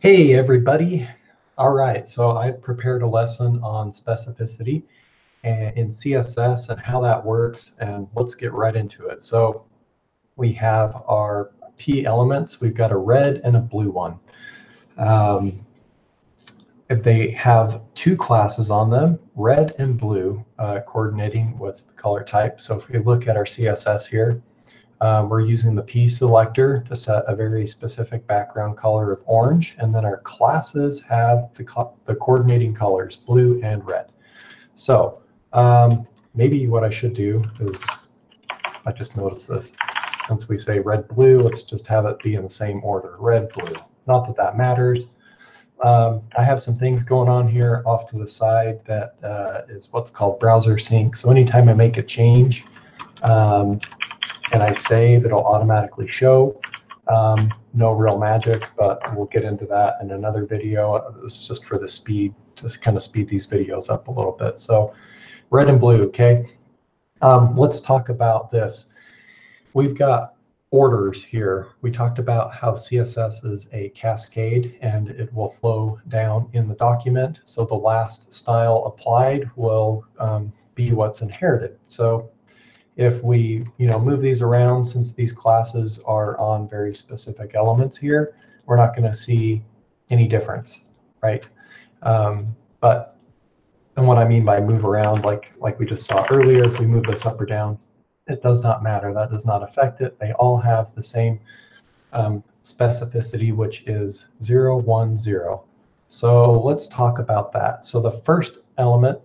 Hey everybody. All right, so I've prepared a lesson on specificity in CSS and how that works, and let's get right into it. So we have our P elements. We've got a red and a blue one. They have two classes on them, red and blue, coordinating with the color type. So if we look at our CSS here, we're using the P selector to set a very specific background color of orange, and then our classes have the coordinating colors, blue and red. So maybe what I should do is, I just noticed this, since we say red, blue, let's just have it be in the same order, red, blue. Not that that matters. I have some things going on here off to the side that is what's called Browsersync. So anytime I make a change, and I save, it'll automatically show. No real magic, but we'll get into that in another video. This is just for the speed, just kind of speed these videos up a little bit. So red and blue, okay? Let's talk about this. We've got orders here. We talked about how CSS is a cascade and it will flow down in the document. So the last style applied will be what's inherited. So if we move these around, since these classes are on very specific elements here, we're not going to see any difference, right? And what I mean by move around, like we just saw earlier, if we move this up or down, it does not matter. That does not affect it. They all have the same specificity, which is 0, 1, 0. So let's talk about that. So the first element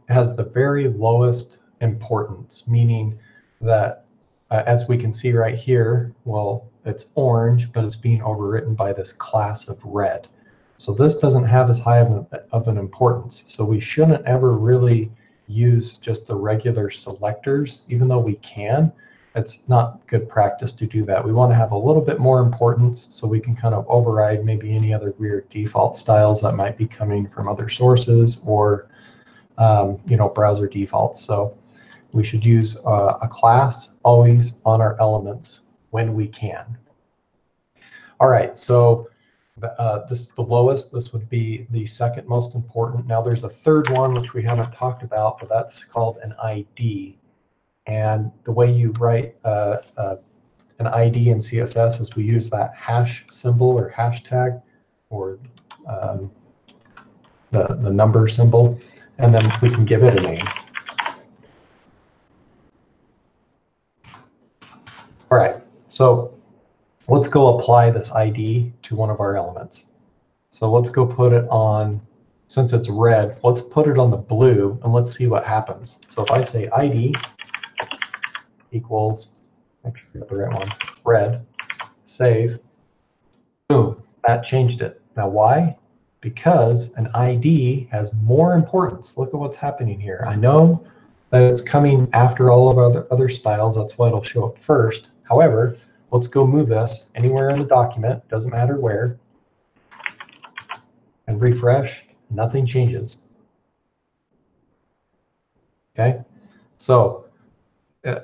has the very lowest importance, meaning that as we can see right here, well, it's orange, but it's being overwritten by this class of red. So this doesn't have as high of an importance. So we shouldn't ever really use just the regular selectors, even though we can. It's not good practice to do that. We want to have a little bit more importance so we can kind of override maybe any other weird default styles that might be coming from other sources or browser defaults. So we should use a class always on our elements when we can. All right, so this is the lowest. This would be the second most important. Now there's a third one, which we haven't talked about, but that's called an ID. And the way you write an ID in CSS is we use that hash symbol or hashtag or the number symbol, and then we can give it a name. All right, so let's go apply this ID to one of our elements. So let's go put it on, since it's red, let's put it on the blue and let's see what happens. So if I say ID equals, make sure I got the right one, red, save, boom, that changed it. Now why? Because an ID has more importance. Look at what's happening here. I know that it's coming after all of our other styles. That's why it'll show up first. However, let's go move this anywhere in the document, doesn't matter where, and refresh, nothing changes. Okay, so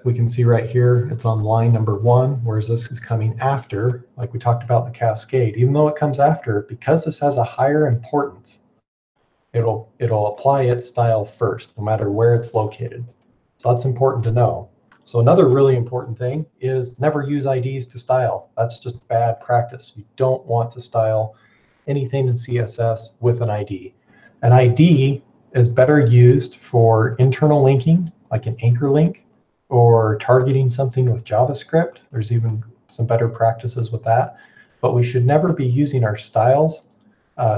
we can see right here, it's on line number 1, whereas this is coming after, like we talked about the cascade. Even though it comes after, because this has a higher importance, it'll apply its style first, no matter where it's located. So that's important to know. So another really important thing is never use IDs to style. That's just bad practice. You don't want to style anything in CSS with an ID. An ID is better used for internal linking, like an anchor link, or targeting something with JavaScript. There's even some better practices with that. But we should never be using our styles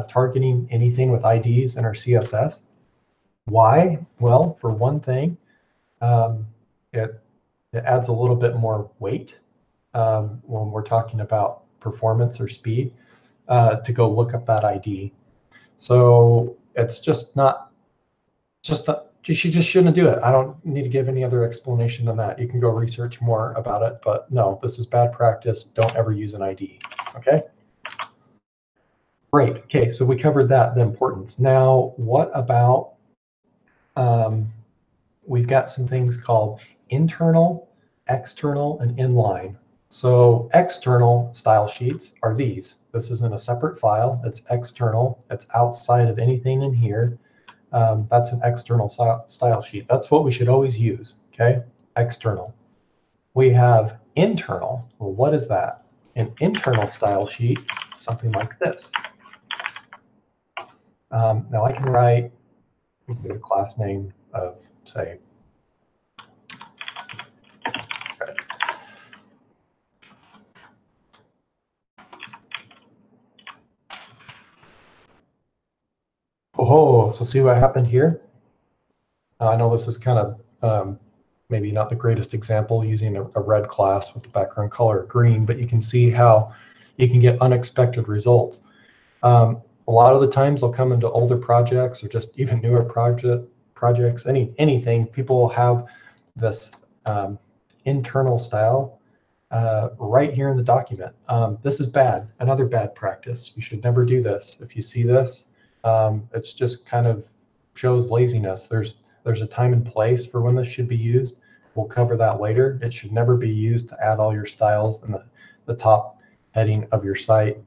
targeting anything with IDs in our CSS. Why? Well, for one thing, it adds a little bit more weight when we're talking about performance or speed to go look up that ID. So it's just not, you just shouldn't do it. I don't need to give any other explanation than that. You can go research more about it, but no, this is bad practice. Don't ever use an ID, okay? Great, okay, so we covered that, the importance. Now, what about, we've got some things called internal, external, and inline. So external style sheets are these. This is in a separate file. It's external. It's outside of anything in here. That's an external style sheet. That's what we should always use, okay? External. We have internal. Well, what is that? An internal style sheet, something like this. Now I can write a class name of, say, oh, so see what happened here? I know this is kind of maybe not the greatest example using a red class with the background color green, but you can see how you can get unexpected results. A lot of the times they'll come into older projects or just even newer projects, anything, people will have this internal style right here in the document. This is bad, another bad practice. You should never do this. If you see this, it's just kind of shows laziness. There's a time and place for when this should be used. We'll cover that later. It should never be used to add all your styles in the top heading of your site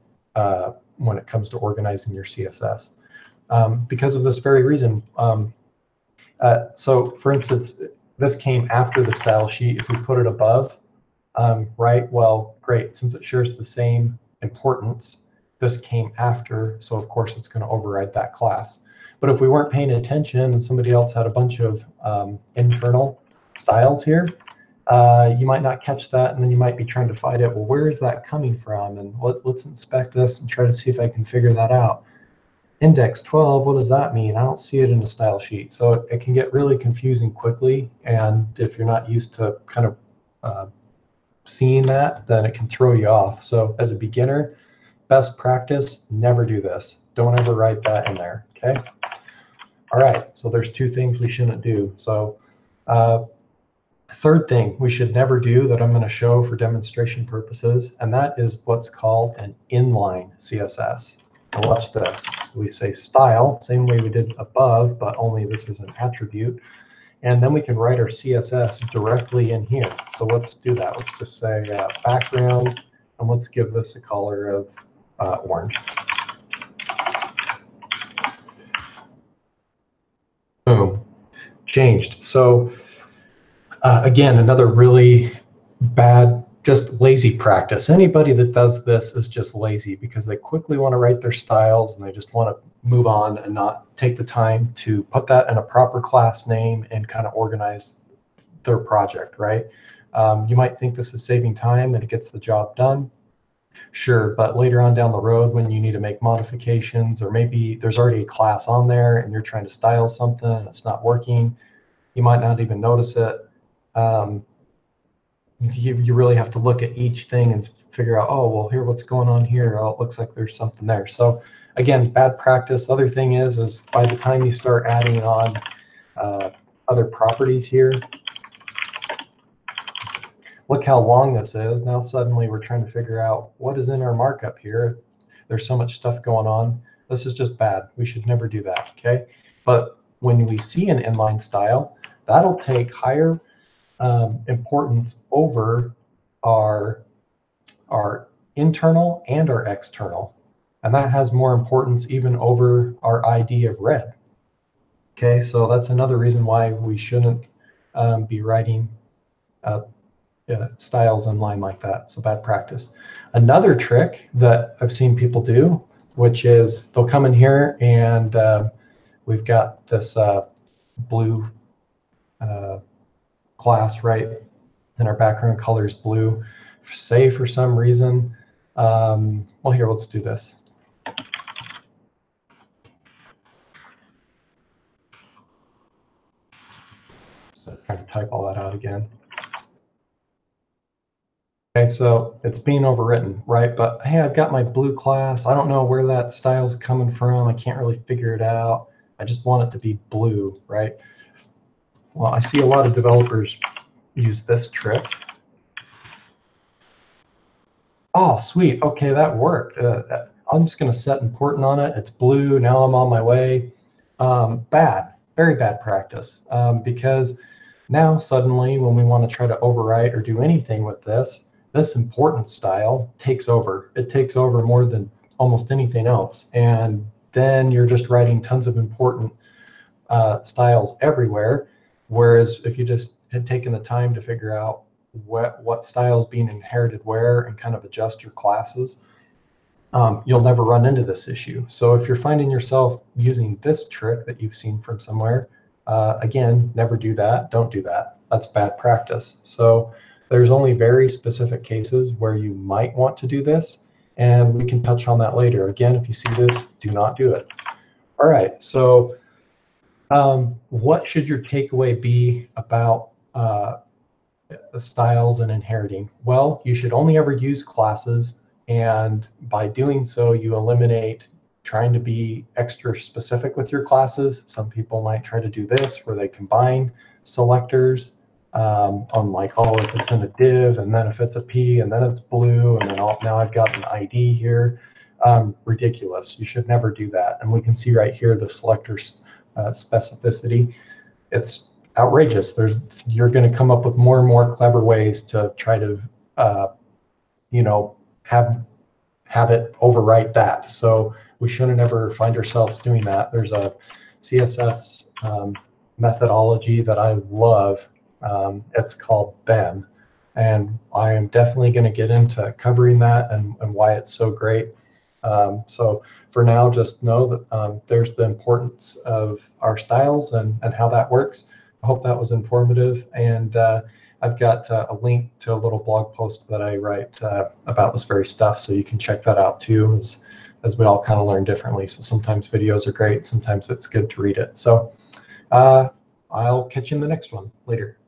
when it comes to organizing your CSS. Because of this very reason. So for instance, this came after the style sheet. If we put it above, right, well, great. Since it shares the same importance, this came after, so of course it's going to override that class. But if we weren't paying attention and somebody else had a bunch of internal styles here, you might not catch that, and then you might be trying to find it. Well, where is that coming from? And let's inspect this and try to see if I can figure that out. Index 12, what does that mean? I don't see it in a style sheet. So it can get really confusing quickly, and if you're not used to kind of seeing that, then it can throw you off. So as a beginner, best practice, never do this. Don't ever write that in there, okay? All right, so there's two things we shouldn't do. So third thing we should never do that I'm going to show for demonstration purposes, and that is what's called an inline CSS. Now watch this. So we say style, same way we did above, but only this is an attribute. And then we can write our CSS directly in here. So let's do that. Let's just say background, and let's give this a color of orange. Boom, changed. So again, another really bad, just lazy practice. Anybody that does this is just lazy because they quickly want to write their styles and they just want to move on and not take the time to put that in a proper class name and kind of organize their project, right? You might think this is saving time and it gets the job done. Sure, but later on down the road when you need to make modifications, or maybe there's already a class on there and you're trying to style something and it's not working, you might not even notice it. You really have to look at each thing and figure out, oh, well, here, what's going on here? Oh, it looks like there's something there. So again, bad practice. Other thing is by the time you start adding on other properties here, look how long this is. Now suddenly we're trying to figure out what is in our markup here. There's so much stuff going on. This is just bad. We should never do that, okay? But when we see an inline style, that'll take higher importance over our internal and our external. And that has more importance even over our ID of red. Okay, so that's another reason why we shouldn't be writing styles inline like that. So bad practice. Another trick that I've seen people do, which is they'll come in here and we've got this blue class, right? And our background color is blue. Say for some reason, well, here, let's do this. So trying to type all that out again. Okay, so it's being overwritten, right? But hey, I've got my blue class. I don't know where that style's coming from. I can't really figure it out. I just want it to be blue, right? Well, I see a lot of developers use this trick. Oh, sweet. Okay, that worked. I'm just going to set important on it. It's blue. Now I'm on my way. Bad, very bad practice, because now suddenly when we want to try to overwrite or do anything with this, this important style takes over. It takes over more than almost anything else. And then you're just writing tons of important styles everywhere. Whereas if you just had taken the time to figure out what style is being inherited where and kind of adjust your classes, you'll never run into this issue. So if you're finding yourself using this trick that you've seen from somewhere, again, never do that. Don't do that. That's bad practice. So there's only very specific cases where you might want to do this, and we can touch on that later. Again, if you see this, do not do it. All right, so what should your takeaway be about the styles and inheriting? Well, you should only ever use classes, and by doing so, you eliminate trying to be extra specific with your classes. Some people might try to do this where they combine selectors on like, oh, if it's in a div, and then if it's a P, and then it's blue, and then now I've got an ID here. Ridiculous. You should never do that. And we can see right here the selectors specificity. It's outrageous. You're going to come up with more and more clever ways to try to, have it overwrite that. So we shouldn't ever find ourselves doing that. There's a CSS methodology that I love. It's called BEN, and I am definitely going to get into covering that and why it's so great. So for now, just know that there's the importance of our styles and how that works. I hope that was informative, and I've got a link to a little blog post that I write about this very stuff, so you can check that out too, as we all kind of learn differently. So sometimes videos are great, sometimes it's good to read it. So I'll catch you in the next one later.